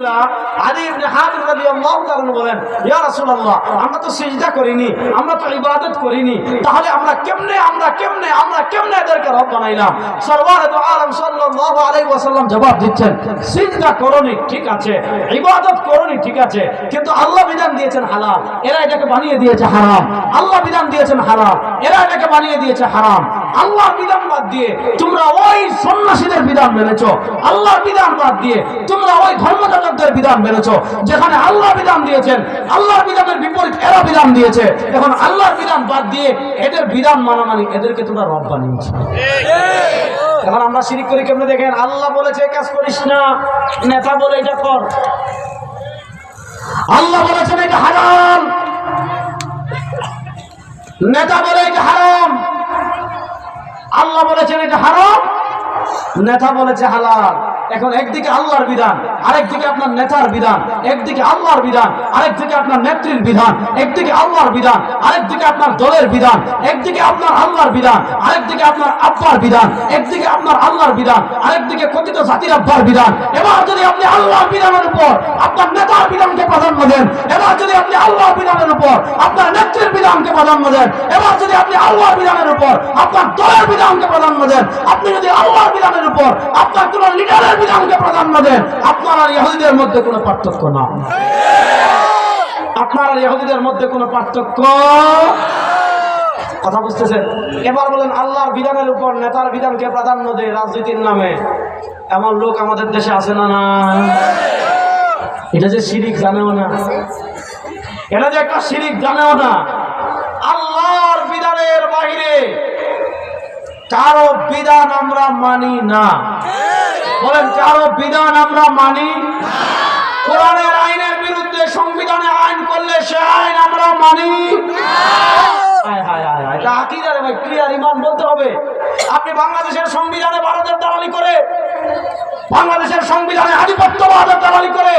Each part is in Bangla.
আলী ইবনে হাতিম রাদিয়াল্লাহু তাআলা বলেন, ইয়া রাসূলুল্লাহ, আমরা তো সিজদা করিনি, আমরা তো ইবাদত করিনি, তাহলে আমরা কেমনে এদেরকে রব বানাইলাম? সরওয়ারে দু আলম সাল্লাল্লাহু আলাইহি ওয়াসাল্লাম জবাব দিচ্ছেন, সিজদা করনি ঠিক আছে, ইবাদত করনি ঠিক আছে, কিন্তু আল্লাহ বিধান দিয়েছেন হালাল, এরা এটাকে বানিয়ে দিয়েছে হারাম। আল্লাহ বিধান দিয়েছেন হালাল, এরা এটাকে বানিয়ে দিয়েছে হারাম। আল্লাহর বিধান বাদ দিয়ে তোমরা ওই সন্ন্যাসীদের বিধান মেনেছো, আল্লাহর বিধান বাদ দিয়ে তোমরা ওই ধর্মযাজকদের বিধান মেনেছো। যেখানে আল্লাহ বিধান দিয়েছেন, আল্লাহর বিধানের বিপরীত এরা বিধান দিয়েছে। এখন আল্লাহর বিধান বাদ দিয়ে এদের বিধান মানামানি, এদেরকে তোমরা রব বানিয়েছো। এখন আমরা শিরিক করি কেমনে দেখেন? আল্লাহ বলেছে কাজ করিস না, নেতা বলে এটা কর। আল্লাহ বলেছেন এটা হারাম, নেতা বলে এটা হারাম। আল্লাহ বলেছেন এটা হারাম, নেতা বলেছে হালাল। এখন একদিকে আল্লাহর বিধান, আরেকদিকে আপনার নেতার বিধান, একদিকে আল্লাহর বিধান, আরেকদিকে আপনার নেত্রীর বিধান, একদিকে আল্লাহর বিধান, আরেকদিকে আপনার দলের বিধান, একদিকে আপনার আল্লাহর বিধান, আরেকদিকে আপনার আব্বার বিধান, একদিকে আপনার আল্লাহর বিধান, আরেকদিকে কথিত জাতির আব্বার বিধান। এবার যদি আপনি আল্লাহর বিধানের উপর আপনার নেতার বিধানকে প্রাধান্য দেন, এবার যদি আপনি আল্লাহর বিধানের উপর আপনার নেত্রীর বিধানকে প্রাধান্য দেন, এবার যদি আপনি আল্লাহর বিধানের উপর আপনার দলের বিধানকে প্রাধান্য দেন, আপনি যদি আল্লাহর বিধানের উপর আপনার কোন লিডারের বিধানকে প্রাধান্য দেন, আপনার আর ইহুদিদের মধ্যে কোনো পার্থক্য না। আপনার আর ইহুদিদের মধ্যে কোনো পার্থক্য, কথা বুঝতেছেন? এবার বলেন আল্লাহর বিধানের উপর নেতার বিধানকে প্রাধান্য দেয় রাজনীতির নামে, এমন লোক আমাদের দেশে আছে না? না, এটা যে শিরিক জানেও না, এটা যে একটা শিরিক জানেও না। আল্লাহর বিধানের বাইরে কারো বিধান আমরা মানি না। বলেন কারো বিধান আমরা মানি। কোরআনের আইনের বিরুদ্ধে সংবিধানে আইন করলে সে আইন আমরা মানি। এটা আকীদা রে ভাই, ক্লিয়ার ঈমান বলতে হবে। আপনি বাংলাদেশের সংবিধানে ভারতের দালালি করে, বাংলাদেশের সংবিধানে আধিপত্যবাদের দালালি করে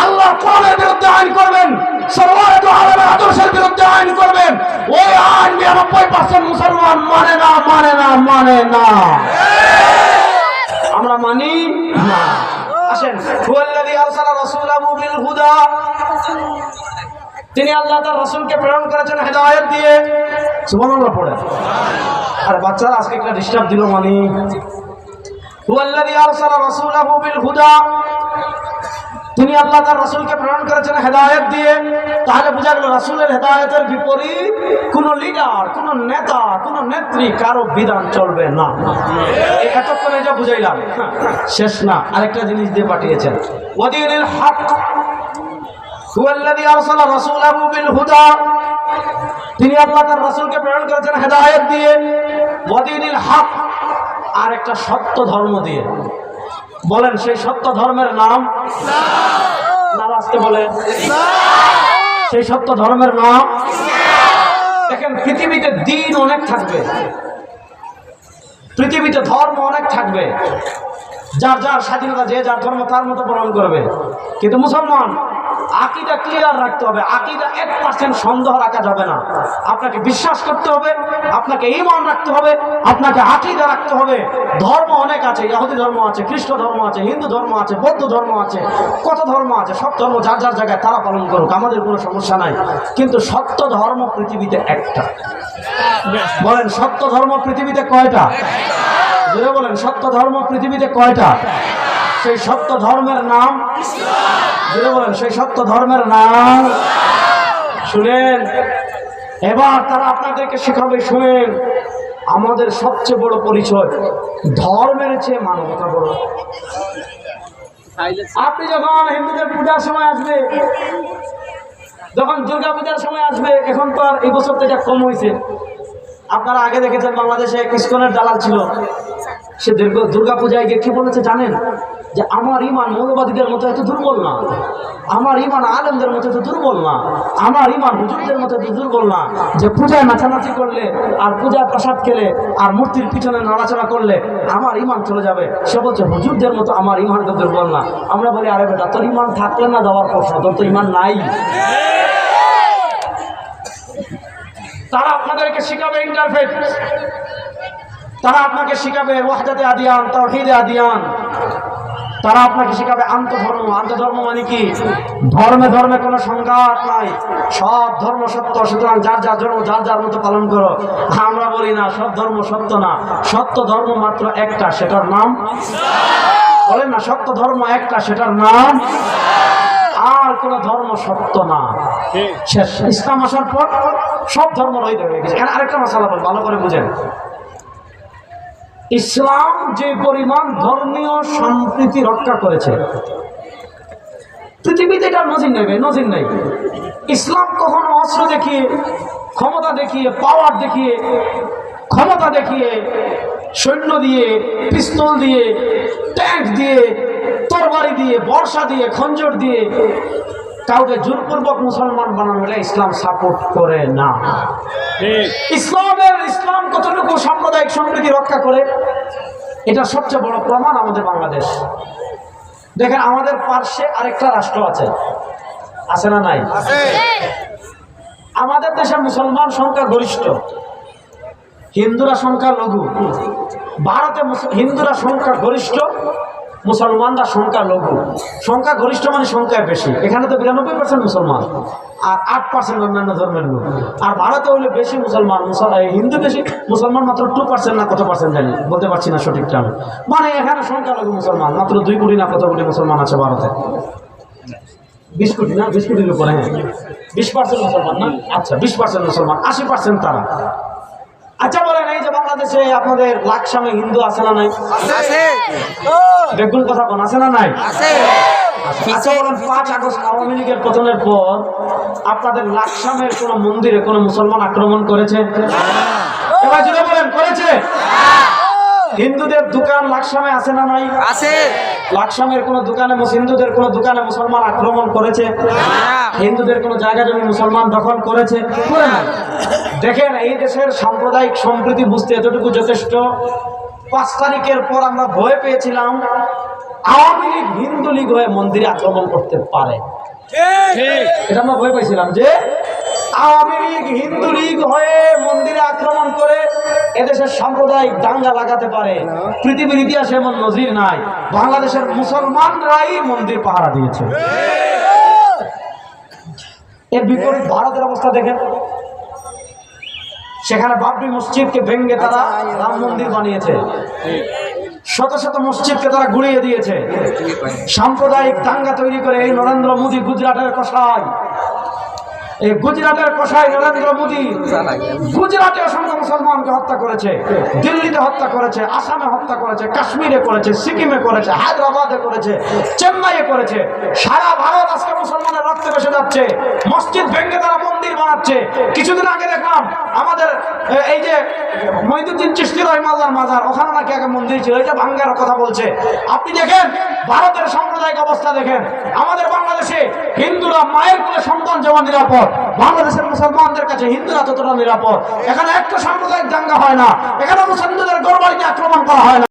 আল্লাহর কোরআনের বিরুদ্ধে আইন করবেন, সরওয়ারে দু আলমের আদর্শের বিরুদ্ধে আইন করবেন, ওই আইন 99% মুসলমান মানে না, মানে না, মানে না। আমরা মানি না। আসেন, হুয়াল্লাযী আরসালা রাসূলাহু বিল হুদা, তিনি আল্লাহ তার রাসূলকে প্রেরণ করেছেন হেদায়েত দিয়ে। সুবহানাল্লাহ পড়ে। আরে বাচ্চারা আজকে একটা ডিস্টার্ব দিল। মানি হুয়াল্লাযী আরসালা রাসূলাহু বিল হুদা, তিনি আল্লাহ তার রাসূলকে প্রেরণ করেছেন হেদায়েত দিয়ে। তাহলে বোঝা গেল রাসূলের হেদায়েতের বিপরীত কোন লিডার, কোন নেতা, কোন নেত্রী কারো বিধান চলবে না। এতক্ষণে যা বুঝাইলাম, শেষ না, আরেকটা জিনিস দিয়ে পাঠিয়েছেন। ওয়াদিনিল হক, হুয়াল্লাযী আরসালা রাসূলাহু বিল হুদা, তিনি আল্লাহ তার রাসূলকে প্রেরণ করেছেন হেদায়েত দিয়ে। ওয়াদিনিল হক, আর একটা সত্য ধর্ম দিয়ে। বলেন সেই সত্য ধর্মের নাম ইসলাম। নাম আসতে বলেন ইসলাম। সেই সত্য ধর্মের নাম। দেখেন পৃথিবীতে দিন অনেক থাকবে, পৃথিবীতে ধর্ম অনেক থাকবে, যার যার স্বাধীনতা, যে যার ধর্ম তার মতো পালন করবে। কিন্তু মুসলমান আকীদা ক্লিয়ার রাখতে হবে। আকীদা 1% সন্দেহ রাখা যাবে না। আপনাকে বিশ্বাস করতে হবে, আপনাকে ঈমান রাখতে হবে, আপনাকে আকীদা রাখতে হবে। ধর্ম অনেক আছে, ইহুদি ধর্ম আছে, খ্রিস্ট ধর্ম আছে, হিন্দু ধর্ম আছে, বৌদ্ধ ধর্ম আছে, কত ধর্ম আছে। সব ধর্ম যার যার জায়গায় তারা পালন করুক, আমাদের কোনো সমস্যা নাই। কিন্তু সত্য ধর্ম পৃথিবীতে একটা। বলেন সত্য ধর্ম পৃথিবীতে কয়টা? জোরে বলেন সত্য ধর্ম পৃথিবীতে কয়টা? সেই সত্য ধর্মের নাম ইসলাম। জোরে বলেন সেই সত্য ধর্মের নাম। শুনেন, এবার তারা আপনাদেরকে শেখাবে। শুনেন, আমাদের সবচেয়ে বড় পরিচয় ধর্মের চেয়ে মানবতা বড়। আপনি যখন হিন্দুদের পূজার সময় আসবে, যখন দুর্গা পূজার সময় আসবে, এখন তো আর এই বছর থেকে কম হয়েছে। আপনারা আগে দেখেছেন বাংলাদেশে ইসকনের দালাল ছিল। সে দুর্গা পূজায় গিয়ে কি বলেছে জানেন? যে আমার ঈমান মৌলবাদীদের মতো এত দুর্বল না, আমার ঈমান আলেমদের মতো এত দুর্বল না, আমার ঈমান হুজুরদের মতো এত দুর্বল না, যে পূজায় নাচানাচি করলে আর পূজার প্রসাদ খেলে আর মূর্তির পিছনে নাড়াচাড়া করলে আমার ঈমান চলে যাবে। সে বলছে হুজুরদের মতো আমার ঈমান তো দুর্বল না। আমরা বলি আরে বেটা, তোর ঈমান থাকলে না যাওয়ার প্রশ্ন, তোর তো ঈমান নাই। তারা আপনাদেরকে শিখাবে ইন্টারফেথ, তারা আপনাকে শিখাবে ওয়াহদাতে আদিয়ান, তাওহীদে আদিয়ান। তারা আপনাকে শিখাবে আন্তধর্ম। আন্তধর্ম মানে কি? ধর্মে ধর্মে কোনো সংঘাত নাই, সব ধর্ম সত্য, সুতরাং যার যার ধর্ম যার যার মতো পালন করো। আমরা বলি না, সব ধর্ম সত্য না, সত্য ধর্ম মাত্র একটা, সেটার নাম বলেন না, সত্য ধর্ম একটা, সেটার নাম, আর কোন ধর্ম সত্য না। শেষ। ইসলাম আসার পর সব ধর্ম রহিত হয়ে গেছে। এখানে আরেকটা মশালা বল, ভালো করে বুঝেন। ইসলাম যে পরিমাণ ধর্মীয় সম্প্রীতি রক্ষা করেছে, পৃথিবীতে এটা নজির নেবে, নজির নেই। ইসলাম কখনো অস্ত্র দেখিয়ে, ক্ষমতা দেখিয়ে, পাওয়ার দেখিয়ে, ক্ষমতা দেখিয়ে, সৈন্য দিয়ে, পিস্তল দিয়ে, ট্যাঙ্ক দিয়ে, তরবারি দিয়ে, বর্ষা দিয়ে, খঞ্জর দিয়ে কাউকে জোরপূর্বক মুসলমান বানানো হলে ইসলাম সাপোর্ট করে না। ইসলাম কতটুকু সাম্প্রদায়িক সম্প্রীতি রক্ষা করে, এটা সবচেয়ে বড় প্রমাণ আমাদের বাংলাদেশ। দেখেন, আমাদের পার্শ্বে আরেকটা রাষ্ট্র আছে, আছে না নাই? আমাদের দেশে মুসলমান সংখ্যা গরিষ্ঠ, হিন্দুরা সংখ্যা লঘু। ভারতে হিন্দুরা সংখ্যা গরিষ্ঠ, মুসলমানরা সংখ্যা লঘু। সংখ্যা গরিষ্ঠ মানে সংখ্যায় বেশি। এখানে তো 92% মুসলমান আর 8% অন্যান্য ধর্মের লোক। আর ভারতে হলে বেশি মুসলমান, হিন্দু বেশি, মুসলমান মাত্র 2% না কত পার্সেন্ট জানি, বলতে পারছি না সঠিকটা। মানে এখানে সংখ্যা লঘু মুসলমান, মাত্র 2 কোটি না কত কোটি মুসলমান আছে ভারতে। 20 কোটি না, 20 কোটির উপরে। হ্যাঁ, 20% মুসলমান না? আচ্ছা, 20% মুসলমান, 80% তারা। আচ্ছা বলেন, এই যে বাংলাদেশে আপনাদের লাকসামে হিন্দু আছে না নাই? বেগুন কথা কোন আছে না নাই? আচ্ছা বলেন, 5 আগস্ট আওয়ামী লীগের পতনের পর আপনাদের লাকসামের কোন মন্দিরে কোন মুসলমান আক্রমণ করেছে? এবার যদি বলেন করেছে? হিন্দুদের দোকান লাকসামে আছে না নাই? আছে। লাকসামের কোন দোকানে, হিন্দুদের কোন দোকানে মুসলমান আক্রমণ করেছে? হিন্দুদের কোন জায়গা জমি মুসলমান দখল করেছে? করে না। দেখেন, এই দেশের সাম্প্রদায়িক সম্প্রীতি বুঝতে এতটুকু যথেষ্ট। 5 তারিখের পর আমরা ভয় পেয়েছিলাম আওয়ামী লীগ হিন্দু লীগ হয়ে মন্দিরে আক্রমণ করতে পারে। এটা আমরা ভয় পেয়েছিলাম যে আওয়ামী লীগ হিন্দু লীগ হয়ে মন্দিরে আক্রমণ করে এদেশের সাম্প্রদায়িক দাঙ্গা লাগাতে পারে। পৃথিবীর ইতিহাসে এমন নজির নাই। বাংলাদেশের মুসলমানরাই মন্দির পাহারা দিয়েছে। এর বিপরীত ভারতের অবস্থা দেখেন, সেখানে বাবরি মসজিদকে ভেঙে তারা রাম মন্দির বানিয়েছে, শত শত মসজিদকে তারা গুড়িয়ে দিয়েছে, সাম্প্রদায়িক দাঙ্গা তৈরি করে। এই নরেন্দ্র মোদী গুজরাটের কসাই, এই গুজরাটের কসাই নরেন্দ্র মোদী গুজরাটে অসংখ্য মুসলমানকে হত্যা করেছে, দিল্লিতে হত্যা করেছে, আসামে হত্যা করেছে, কাশ্মীরে করেছে, সিকিমে করেছে, হায়দ্রাবাদে করেছে, চেন্নাইয়ে করেছে। সারা ভারত আজকে মুসলমানের রক্তে ভেসে যাচ্ছে। মসজিদ ভেঙে তারা মন্দির বানাচ্ছে। কিছুদিন আগে দেখলাম আমাদের এই যে মঈনুদ্দিন চিশতি রহিমাহুল্লাহর মাজার, ওখানে নাকি আগে মন্দির ছিল, এটা ভাঙ্গার কথা বলছে। আপনি দেখেন ভারতের সাম্প্রদায়িক অবস্থা দেখেন। আমাদের বাংলাদেশে হিন্দুরা মায়ের কোলে সন্তান যেমন নিরাপদ, বাংলাদেশের মুসলমানদের কাছে হিন্দুরা ততটা নিরাপদ। এখানে একটা সাম্প্রদায়িক দাঙ্গা হয় না, এখানে মুসলমানদের ঘরবাড়িতে আক্রমণ করা হয় না।